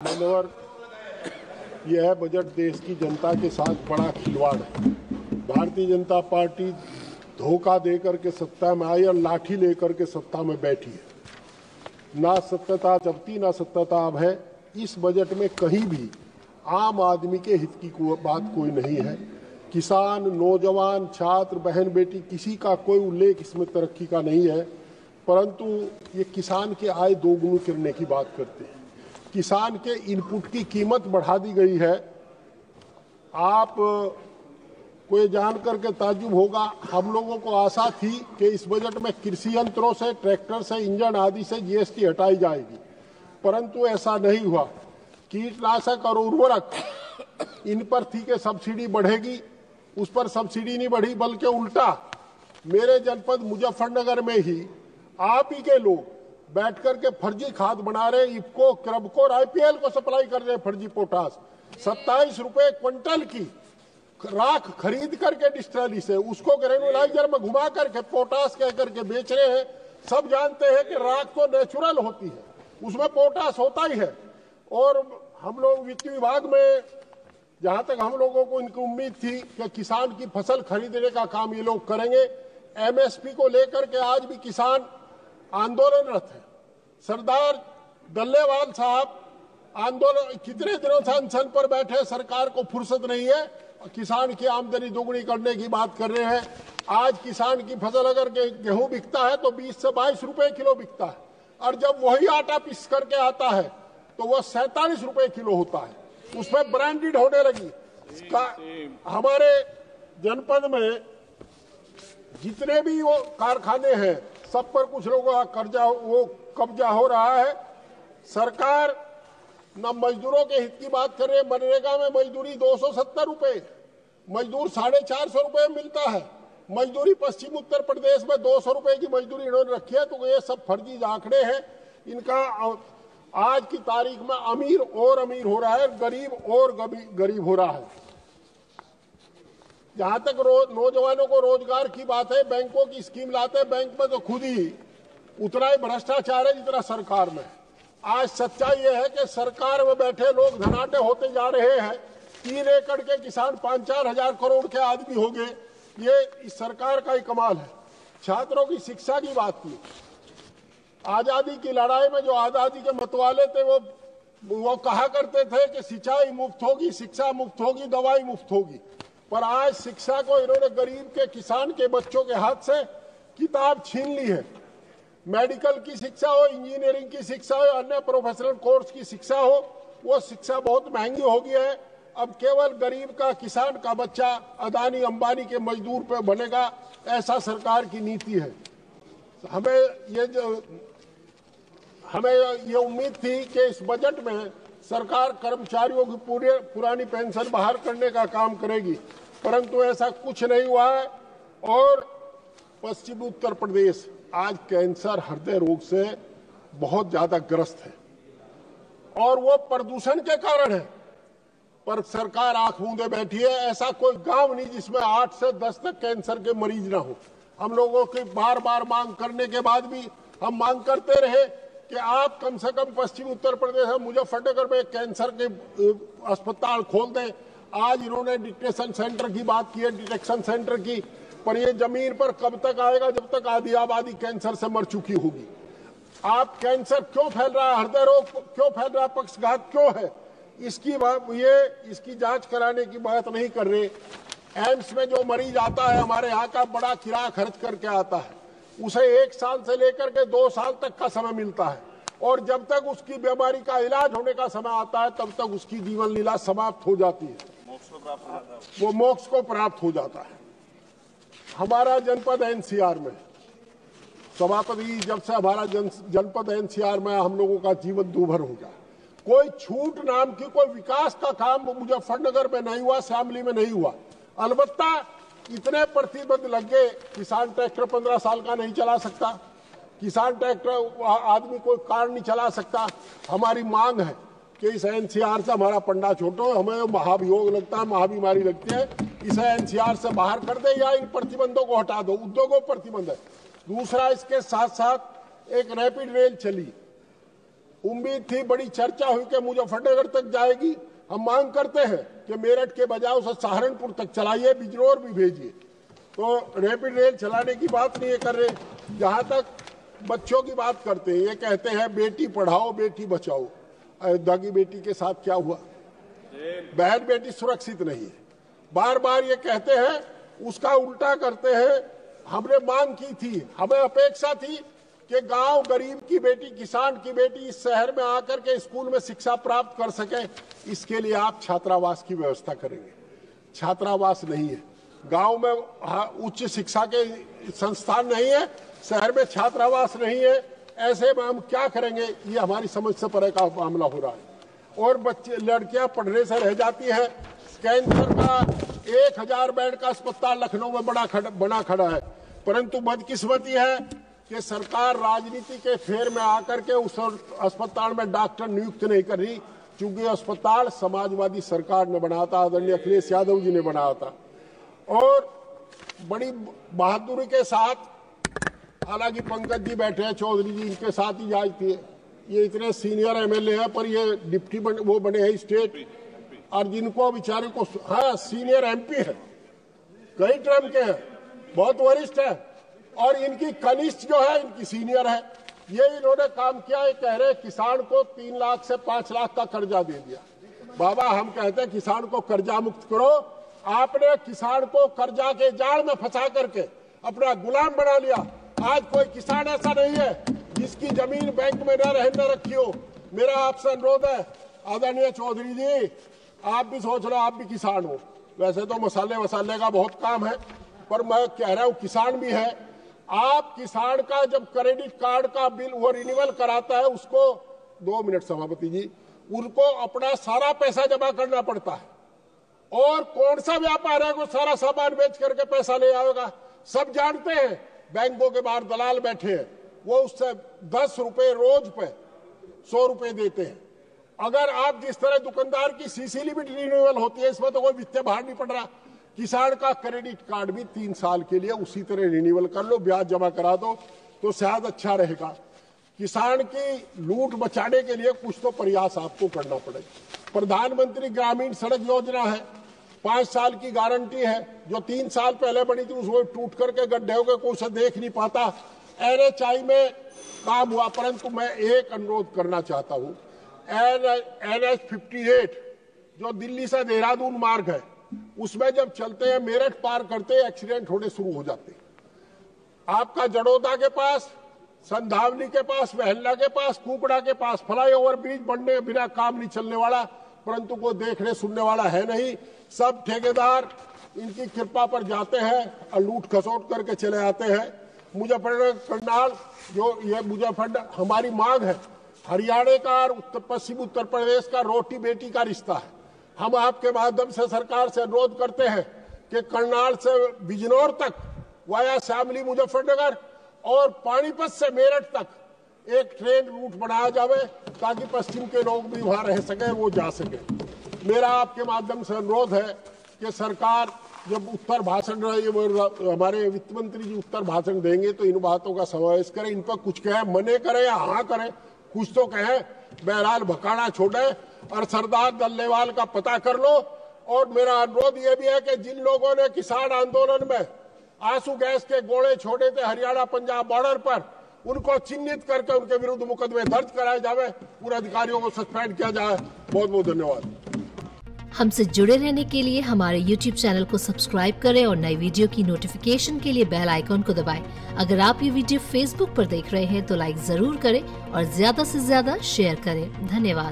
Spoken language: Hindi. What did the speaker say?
मान्यवर, यह बजट देश की जनता के साथ बड़ा खिलवाड़ है। भारतीय जनता पार्टी धोखा देकर के सत्ता में आई और लाठी लेकर के सत्ता में बैठी है। ना सत्यता जबती ना सत्यता अब है। इस बजट में कहीं भी आम आदमी के हित की बात कोई नहीं है। किसान, नौजवान, छात्र, बहन बेटी किसी का कोई उल्लेख इसमें तरक्की का नहीं है, परंतु ये किसान के आय दोगुनी करने की बात करते हैं। किसान के इनपुट की कीमत बढ़ा दी गई है। आप को ये जान करके ताज्जुब होगा, हम लोगों को आशा थी कि इस बजट में कृषि यंत्रों से, ट्रैक्टर से, इंजन आदि से जीएसटी हटाई जाएगी, परंतु ऐसा नहीं हुआ। कीटनाशक और उर्वरक इन पर थी कि सब्सिडी बढ़ेगी, उस पर सब्सिडी नहीं बढ़ी, बल्कि उल्टा मेरे जनपद मुजफ्फरनगर में ही आप ही के लोग बैठ करके फर्जी खाद बना रहे, इफको, क्रबको और आईपीएल को सप्लाई कर रहे फर्जी पोटास। 27 रुपए क्विंटल की राख खरीद करके डिस्टिलरी से उसको ग्रेनुलाइजर में घुमा करके पोटास कह करके बेच रहे हैं। सब जानते हैं कि राख तो नेचुरल होती है, उसमें पोटास होता ही है। और हम लोग वित्त विभाग में जहां तक हम लोगों को इनकी उम्मीद थी कि किसान की फसल खरीदने का काम ये लोग करेंगे। एमएसपी को लेकर के आज भी किसान आंदोलनरत है। सरदार दल्लेवाल साहब आंदोलन कितने दिनों से अनशन पर बैठे, सरकार को फुर्सत नहीं है, किसान की आमदनी दोगुनी करने की बात कर रहे हैं। आज किसान की फसल अगर गेहूं बिकता है तो 20 से 22 रुपए किलो बिकता है, और जब वही आटा पीस करके आता है तो वह 47 रुपए किलो होता है। उसमें ब्रांडेड होने लगी। हमारे जनपद में जितने भी वो कारखाने हैं सब पर कुछ लोगों का कब्जा हो रहा है। सरकार न मजदूरों के हित की बात कर रहे। मनरेगा में मजदूरी 270 रुपए, मजदूर 450 रुपए मिलता है। मजदूरी पश्चिम उत्तर प्रदेश में 200 रुपए की मजदूरी इन्होंने रखी है। तो ये सब फर्जी आंकड़े हैं इनका। आज की तारीख में अमीर और अमीर हो रहा है, गरीब और गरीब हो रहा है। जहां तक नौजवानों को रोजगार की बात है, बैंकों की स्कीम लाते हैं, बैंक में तो खुद ही उतना ही भ्रष्टाचार है जितना सरकार में। आज सच्चाई यह है कि सरकार में बैठे लोग धनाढ्य होते जा रहे हैं। 3 एकड़ के किसान 5-4 हजार करोड़ के आदमी हो गए। ये इस सरकार का ही कमाल है। छात्रों की शिक्षा की बात की। आजादी की लड़ाई में जो आजादी के मतवाले थे वो कहा करते थे कि सिंचाई मुफ्त होगी, शिक्षा मुफ्त होगी, दवाई मुफ्त होगी। पर आज शिक्षा को इन्होंने गरीब के, किसान के बच्चों के हाथ से किताब छीन ली है। मेडिकल की शिक्षा हो, इंजीनियरिंग की शिक्षा हो, अन्य प्रोफेशनल कोर्स की शिक्षा हो, वो शिक्षा बहुत महंगी हो गई है। अब केवल गरीब का, किसान का बच्चा अदानी अंबानी के मजदूर पे बनेगा, ऐसा सरकार की नीति है। हमें ये उम्मीद थी कि इस बजट में सरकार कर्मचारियों की पुरानी पेंशन बहाल करने का काम करेगी, परंतु ऐसा कुछ नहीं हुआ है। और पश्चिमी उत्तर प्रदेश आज कैंसर, हृदय रोग से बहुत ज्यादा ग्रस्त है, और वो प्रदूषण के कारण है। पर सरकार आंख मूंदे बैठी है। ऐसा कोई गांव नहीं जिसमें 8 से 10 तक कैंसर के मरीज ना हो। हम लोगों की बार बार मांग करने के बाद भी हम मांग करते रहे कि आप कम से कम पश्चिमी उत्तर प्रदेश में मुजफ्फरनगर में कैंसर के अस्पताल खोल दें। आज इन्होंने डिटेक्शन सेंटर की बात की है, डिटेक्शन सेंटर की, पर ये जमीन पर कब तक आएगा जब तक आधी आबादी कैंसर से मर चुकी होगी। आप कैंसर क्यों फैल रहा है, हृदय रोग क्यों फैल रहा है, पक्षघात क्यों है, इसकी जांच कराने की बात नहीं कर रहे। एम्स में जो मरीज आता है हमारे यहाँ का, बड़ा किराया खर्च करके आता है, उसे 1 साल से लेकर के 2 साल तक का समय मिलता है, और जब तक उसकी बीमारी का इलाज होने का समय आता है तब तक उसकी जीवन लीला समाप्त हो जाती है, वो मोक्ष को प्राप्त हो जाता है। हमारा जनपद एनसीआर में, सभापति जी, जब से हमारा जनपद एनसीआर में, हम लोगों का जीवन दूभर हो गया। कोई छूट नाम की कोई विकास का काम मुजफ्फरनगर में नहीं हुआ, शामली में नहीं हुआ। अलबत्ता इतने प्रतिबंध लग गए, किसान ट्रैक्टर 15 साल का नहीं चला सकता, किसान ट्रैक्टर आदमी कोई कार नहीं चला सकता। हमारी मांग है कि इस एनसीआर से हमारा पंडा छोटो, हमें महाभियोग लगता है, महाबीमारी लगती है, इसे एनसीआर से बाहर कर दे या इन प्रतिबंधों को हटा दो। उद्योगों प्रतिबंध है। दूसरा, इसके साथ साथ एक रैपिड रेल चली, उम्मीद थी, बड़ी चर्चा हुई कि मुजफ्फरनगर तक जाएगी। हम मांग करते हैं कि मेरठ के बजाय उसे सहारनपुर तक चलाइए, बिजनौर भी भेजिए। तो रैपिड रेल चलाने की बात नहीं कर रहे। जहां तक बच्चों की बात करते हैं, ये कहते हैं बेटी पढ़ाओ बेटी बचाओ। अयोध्या की बेटी के साथ क्या हुआ? बहन बेटी सुरक्षित नहीं है, बार बार ये कहते हैं, उसका उल्टा करते हैं। हमने मांग की थी, हमें अपेक्षा थी कि गांव गरीब की बेटी, किसान की बेटी इस शहर में आकर के स्कूल में शिक्षा प्राप्त कर सके। इसके लिए आप छात्रावास की व्यवस्था करेंगे। छात्रावास नहीं है, गांव में उच्च शिक्षा के संस्थान नहीं है, शहर में छात्रावास नहीं है। ऐसे में हम क्या करेंगे? ये हमारी समझ से परे का मामला हो रहा है। और बच्चे, लड़कियां पढ़ने से रह जाती है। कैंसर का 1000 बेड का अस्पताल लखनऊ में बना खड़ा है, परंतु बदकिस्मती है कि सरकार राजनीति के फेर में आकर के उस अस्पताल में डॉक्टर नियुक्त नहीं कर रही, क्योंकि अस्पताल समाजवादी सरकार ने बनाया था, आदरणीय अखिलेश यादव जी ने बनाया था। और बड़ी बहादुरी के साथ, हालांकि पंकज जी बैठे हैं, चौधरी जी, इनके साथ ही जाती है। ये इतने सीनियर एमएलए हैं, पर ये डिप्टी वो बने हैं स्टेट, और जिनको बेचारे को, हाँ सीनियर एमपी है, कई टर्म के हैं, बहुत वरिष्ठ है, और इनकी कनिष्ठ जो है इनकी सीनियर है। ये इन्होंने काम किया। ये कह रहे किसान को 3 लाख से 5 लाख का कर्जा दे दिया। बाबा, हम कहते हैं किसान को कर्जा मुक्त करो। आपने किसान को कर्जा के जाल में फंसा करके अपना गुलाम बना लिया। आज कोई किसान ऐसा नहीं है जिसकी जमीन बैंक में न रहे, न रखी हो। मेरा आपसे अनुरोध है, आदरणीय चौधरी जी, आप भी सोच लो, आप भी किसान हो। वैसे तो मसाले वसाले का बहुत काम है, पर मैं कह रहा हूं किसान भी है। आप किसान का जब क्रेडिट कार्ड का बिल वो रिन्यूअल कराता है, उसको 2 मिनट सभापति जी, उनको अपना सारा पैसा जमा करना पड़ता है। और कौन सा व्यापार है वो सारा सामान बेच करके पैसा ले आएगा? सब जानते हैं। बैंकों के बाहर दलाल बैठे हैं, वो उससे 10 रुपए रोज पे 100 रुपए देते हैं। अगर आप जिस तरह दुकानदार की सीसी लिमिट रिन्यूअल होती है, इसमें तो कोई वित्तीय बाहर नहीं पड़ रहा। किसान का क्रेडिट कार्ड भी 3 साल के लिए उसी तरह रिन्यूअल कर लो, ब्याज जमा करा दो, तो शायद अच्छा रहेगा। किसान की लूट बचाने के लिए कुछ तो प्रयास आपको करना पड़ेगा। प्रधानमंत्री ग्रामीण सड़क योजना है, 5 साल की गारंटी है। जो 3 साल पहले बनी थी उसमें टूट करके गड्ढे हो गए, कोई उसे देख नहीं पाता। NHI में काम हुआ, परंतु मैं एक अनुरोध करना चाहता हूं। NH 58 जो दिल्ली से देहरादून मार्ग है, उसमें जब चलते हैं, मेरठ पार करते हैं, एक्सीडेंट होने शुरू हो जाते हैं। आपका जड़ोदा के पास, संधावनी के पास, महल्ला के पास, कुकड़ा के पास फ्लाईओवर ब्रिज बनने बिना काम नहीं चलने वाला, परंतु कोई देखने सुनने वाला है नहीं। सब ठेकेदार इनकी कृपा पर जाते हैं और लूट खसोट करके चले आते हैं। मुजफ्फरनगर करनाल, जो ये मुजफ्फरनगर हमारी मांग है, हरियाणा का और पश्चिम उत्तर प्रदेश का रोटी बेटी का रिश्ता है। हम आपके माध्यम से सरकार से अनुरोध करते हैं कि करनाल से बिजनौर तक वाया शामली मुजफ्फरनगर और पानीपत से मेरठ तक एक ट्रेन रूट बनाया जावे, ताकि पश्चिम के लोग भी वहां रह सके, वो जा सके। मेरा आपके माध्यम से अनुरोध है कि सरकार जब उत्तर भाषण हमारे वित्त मंत्री जी उत्तर भाषण देंगे, तो इन बातों का समावेश करें। इन पर कुछ कहे, मने करें या हाँ करें, कुछ तो कहें। बहरहाल भकाना छोड़े और सरदार दल्लेवाल का पता कर लो। और मेरा अनुरोध यह भी है कि जिन लोगों ने किसान आंदोलन में आंसू गैस के गोले छोड़े थे हरियाणा पंजाब बॉर्डर पर, उनको चिन्हित करके उनके विरुद्ध मुकदमे दर्ज कराए जावे, उन अधिकारियों को सस्पेंड किया जाए। बहुत बहुत धन्यवाद। हमसे जुड़े रहने के लिए हमारे YouTube चैनल को सब्सक्राइब करें और नई वीडियो की नोटिफिकेशन के लिए बेल आइकॉन को दबाएं। अगर आप ये वीडियो Facebook पर देख रहे हैं तो लाइक जरूर करें और ज्यादा से ज्यादा शेयर करें। धन्यवाद।